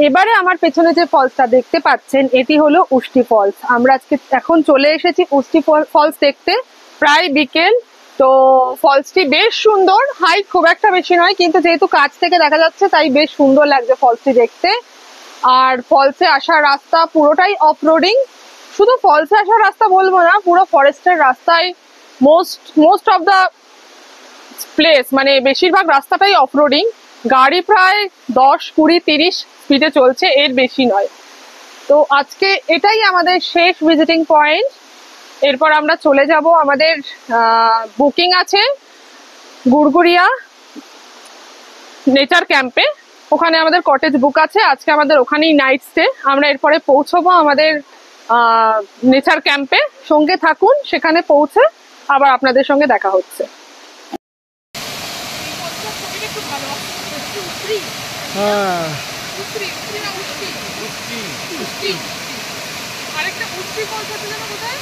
এবারে আমার পেছনে যে ফলসটা দেখতে পাচ্ছেন এটি হলো উষ্টি ফলস। আমরা আজকে এখন চলে এসেছি উষ্টি ফলস দেখতে, প্রায় বিকেল। তো ফলসটি বেশ সুন্দর, হাইট খুব একটা বেশি নয়, কিন্তু যেহেতু কাছ থেকে দেখা যাচ্ছে তাই বেশ সুন্দর লাগছে ফলসটি দেখতে। আর ফলসে আসার রাস্তা পুরোটাই অফ রোডিং। শুধু ফলসে আসার রাস্তা বলবো না, পুরো ফরেস্টের রাস্তায় মোস্ট অফ দা প্লেস, মানে বেশিরভাগ রাস্তাটাই অফ রোডিং। গাড়ি প্রায় 10, 20, 30 স্পিডে চলছে, এর বেশি নয়। তো আজকে এটাই আমাদের শেষ ভিজিটিং পয়েন্ট। এরপর আমরা চলে যাব, আমাদের বুকিং আছে গুড়গুড়িয়া নেচার ক্যাম্পে। ওখানে আমাদের কটেজ বুক আছে, আজকে আমাদের ওখানেই নাইট স্টে। আমরা এরপরে পৌঁছবো আমাদের নেচার ক্যাম্পে। সঙ্গে থাকুন, সেখানে পৌঁছে আবার আপনাদের সঙ্গে দেখা হচ্ছে। আরেকটা উষ্টি ফলস আছে জানো কোথায়?